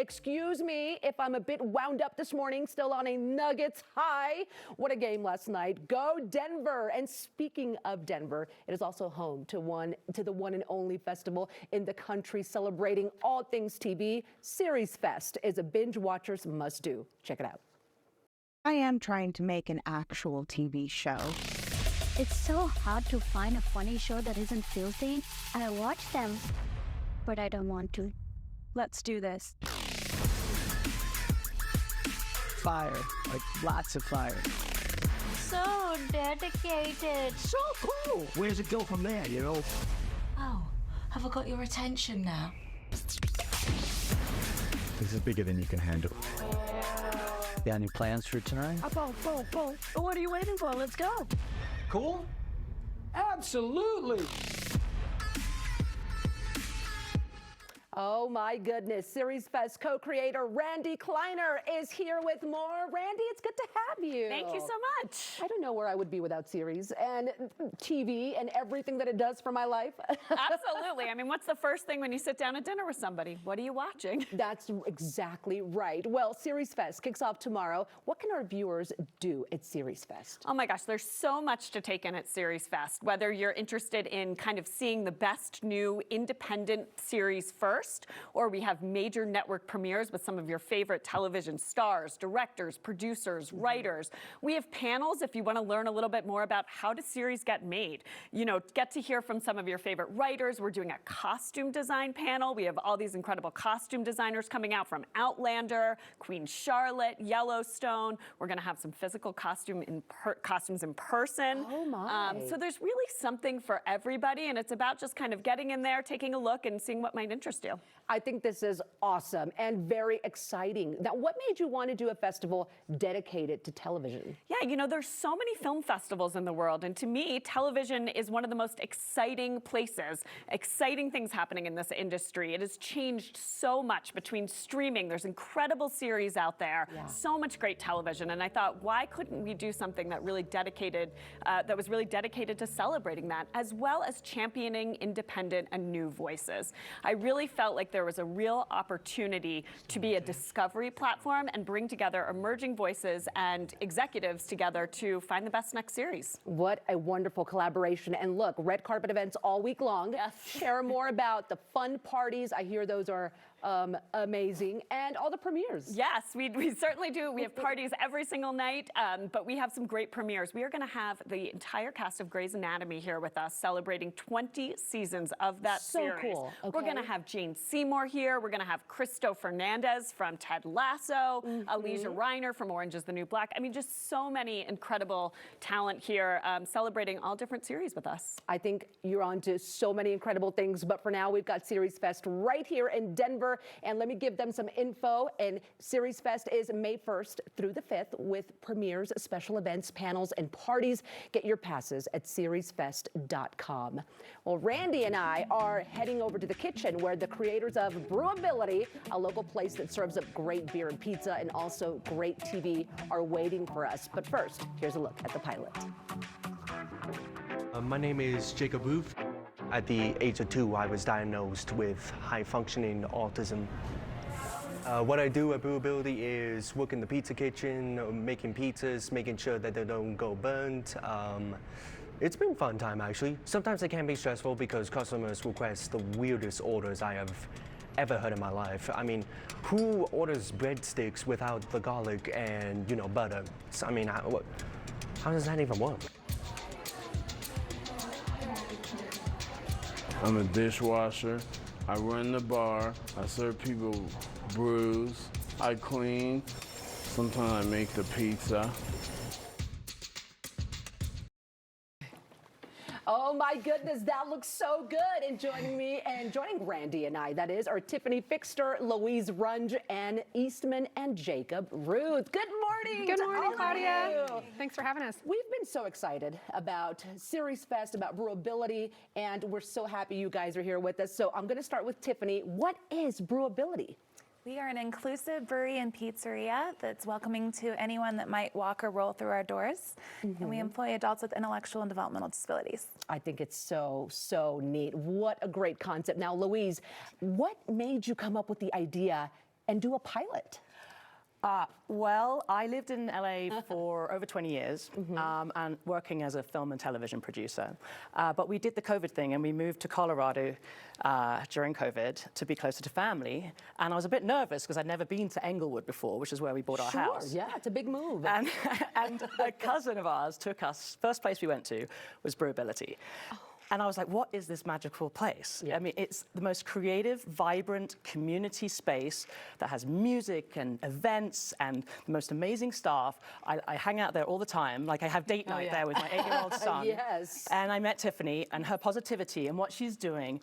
Excuse me if I'm a bit wound up this morning, still on a Nuggets high. What a game last night. Go Denver. And speaking of Denver, it is also home to the one and only festival in the country celebrating all things TV. SeriesFest is a binge watcher's must do. Check it out. I am trying to make an actual TV show. It's so hard to find a funny show that isn't filthy. I watch them, but I don't want to. Let's do this. Fire, like lots of fire. So dedicated. So cool. Where's it go from there, you know? Oh, have I got your attention now? This is bigger than you can handle. Got any plans for tonight? What are you waiting for? Let's go. Cool? Absolutely. Oh my goodness, SeriesFest co-creator Randy Kleiner is here with more. Randy, it's good to have you. Thank you so much. I don't know where I would be without series and TV and everything that it does for my life. Absolutely. I mean, what's the first thing when you sit down at dinner with somebody? What are you watching? That's exactly right. Well, SeriesFest kicks off tomorrow. What can our viewers do at SeriesFest? Oh my gosh, there's so much to take in at SeriesFest. Whether you're interested in kind of seeing the best new independent series first, or we have major network premieres with some of your favorite television stars, directors, producers, writers. We have panels if you want to learn a little bit more about how does series get made. You know, get to hear from some of your favorite writers. We're doing a costume design panel. We have all these incredible costume designers coming out from Outlander, Queen Charlotte, Yellowstone. We're going to have some physical costumes in person. Oh my. So there's really something for everybody, and it's about just kind of getting in there, taking a look, and seeing what might interest you. I think this is awesome and very exciting. Now, what made you want to do a festival dedicated to television? Yeah, you know, there's so many film festivals in the world, and to me, television is one of the most exciting places, exciting things happening in this industry. It has changed so much between streaming. There's incredible series out there, so much great television, and I thought, why couldn't we do something that really that was really dedicated to celebrating that, as well as championing independent and new voices. I really felt like there was a real opportunity to be a discovery platform and bring together emerging voices and executives together to find the best next series. What a wonderful collaboration. And look, red carpet events all week long. Yes. Share more about the fun parties. I hear those are amazing. And all the premieres. Yes, we certainly do. We have parties every single night, but we have some great premieres. We are going to have the entire cast of Grey's Anatomy here with us, celebrating 20 seasons of that series. Cool. Okay. We're going to have Jane Seymour here. We're going to have Christo Fernandez from Ted Lasso, Alicia Reiner from Orange is the New Black. I mean, just so many incredible talent here celebrating all different series with us. I think you're on to so many incredible things, but for now, we've got SeriesFest right here in Denver. And let me give them some info. And SeriesFest is May 1st through the 5th with premieres, special events, panels, and parties. Get your passes at SeriesFest.com. Well, Randy and I are heading over to the kitchen where the creators of BrewAbility, a local place that serves up great beer and pizza and also great TV, are waiting for us. But first, here's a look at the pilot. My name is Jacob Ruth. At the age of 2, I was diagnosed with high-functioning autism. What I do at BrewAbility is work in the pizza kitchen, making pizzas, making sure that they don't go burnt. It's been a fun time, actually. Sometimes it can be stressful because customers request the weirdest orders I have ever heard in my life. I mean, who orders breadsticks without the garlic and, you know, butter? I mean, how does that even work? I'm a dishwasher. I run the bar. I serve people brews. I clean. Sometimes I make the pizza. Oh my goodness, that looks so good. And joining me and joining Randy and I, that is, are Tiffany Fixter, Louise Runge, Ann Eastman, and Jacob Ruth. Good morning. Good morning, to all Claudia. of you. Thanks for having us. We've been so excited about SeriesFest, about BrewAbility, and we're so happy you guys are here with us. So I'm going to start with Tiffany. What is BrewAbility? We are an inclusive brewery and pizzeria that's welcoming to anyone that might walk or roll through our doors. And we employ adults with intellectual and developmental disabilities. I think it's so neat. What a great concept. Now, Louise, what made you come up with the idea and do a pilot? Well, I lived in LA for over 20 years and working as a film and television producer. But we did the COVID thing and we moved to Colorado during COVID to be closer to family. And I was a bit nervous because I'd never been to Englewood before, which is where we bought our house. Yeah, it's a big move. And a cousin of ours took us, first place we went to was BrewAbility. And I was like, what is this magical place? I mean, it's the most creative, vibrant community space that has music and events and the most amazing staff. I hang out there all the time. Like, I have date night there with my 8-year-old son. Yes. And I met Tiffany and her positivity and what she's doing.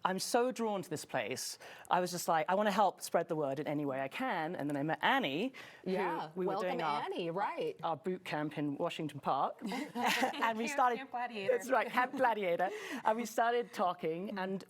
I'm so drawn to this place. I was just like, I want to help spread the word in any way I can. And then I met Annie. Yeah, who we were doing Annie, right. our boot camp in Washington Park. And we started. Camp Gladiator. That's right, Camp Gladiator. And we started talking, and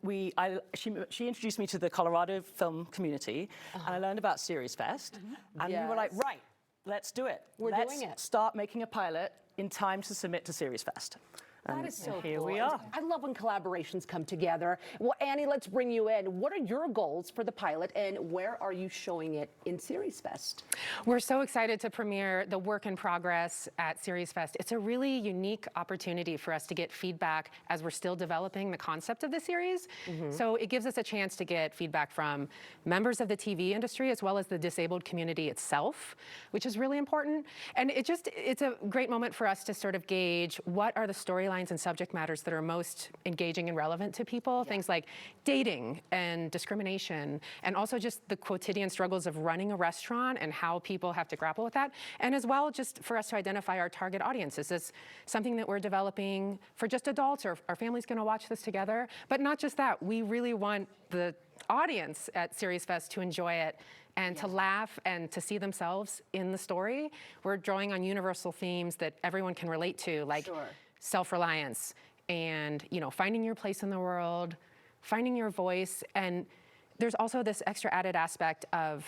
she introduced me to the Colorado film community, and I learned about SeriesFest. And we were like, right, let's do it. We're doing it. Start making a pilot in time to submit to SeriesFest. That is so here cool. we are. I love when collaborations come together. Well, Annie, let's bring you in. What are your goals for the pilot, and where are you showing it in SeriesFest? We're so excited to premiere the work in progress at SeriesFest. It's a really unique opportunity for us to get feedback as we're still developing the concept of the series. So it gives us a chance to get feedback from members of the TV industry as well as the disabled community itself, which is really important. And it's a great moment for us to sort of gauge what are the storylines and subject matters that are most engaging and relevant to people. Things like dating and discrimination, and also just the quotidian struggles of running a restaurant and how people have to grapple with that. And as well, just for us to identify our target audience. Is this something that we're developing for just adults, or our family's gonna watch this together? But not just that, we really want the audience at SeriesFest to enjoy it and to laugh and to see themselves in the story. We're drawing on universal themes that everyone can relate to, like self-reliance and, you know, finding your place in the world, finding your voice. And there's also this extra added aspect of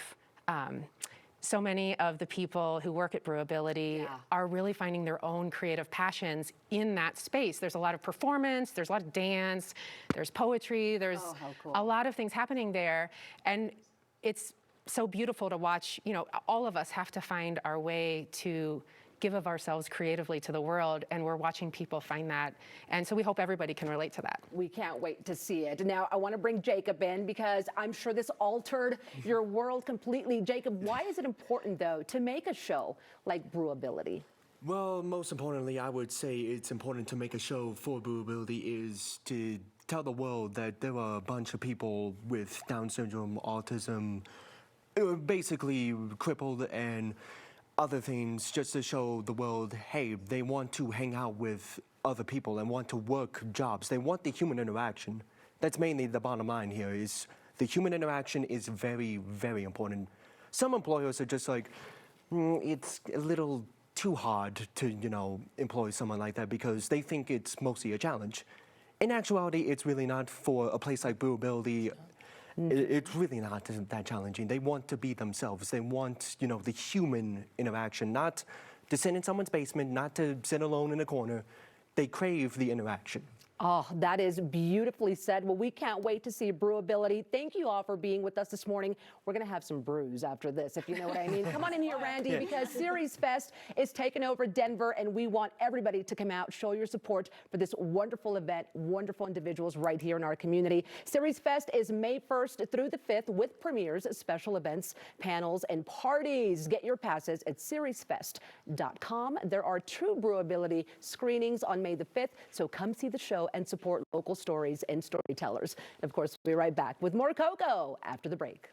so many of the people who work at BrewAbility are really finding their own creative passions in that space. There's a lot of performance, there's a lot of dance, there's poetry, there's a lot of things happening there. And it's so beautiful to watch. You know, all of us have to find our way to give of ourselves creatively to the world, and we're watching people find that. And so we hope everybody can relate to that. We can't wait to see it. Now, I want to bring Jacob in because I'm sure this altered your world completely. Jacob, why is it important, though, to make a show like BrewAbility? Well, most importantly, I would say it's important to make a show for BrewAbility is to tell the world that there are a bunch of people with Down syndrome, autism, basically crippled and other things, just to show the world, hey, they want to hang out with other people and want to work jobs. They want the human interaction. That's mainly the bottom line here, is the human interaction is very, very important. Some employers are just like, it's a little too hard to, you know, employ someone like that because they think it's mostly a challenge. In actuality, it's really not. For a place like BrewAbility, it's really not that challenging. They want to be themselves. They want, you know, the human interaction, not to sit in someone's basement, not to sit alone in a corner. They crave the interaction. Oh, that is beautifully said. Well, we can't wait to see BrewAbility. Thank you all for being with us this morning. We're going to have some brews after this, if you know what I mean. Come on in here, Randy, because SeriesFest is taking over Denver, and we want everybody to come out, show your support for this wonderful event, wonderful individuals right here in our community. SeriesFest is May 1st through the 5th with premieres, special events, panels, and parties. Get your passes at SeriesFest.com. There are true BrewAbility screenings on May the 5th, so come see the show and support local stories and storytellers. Of course, we'll be right back with more Coco after the break.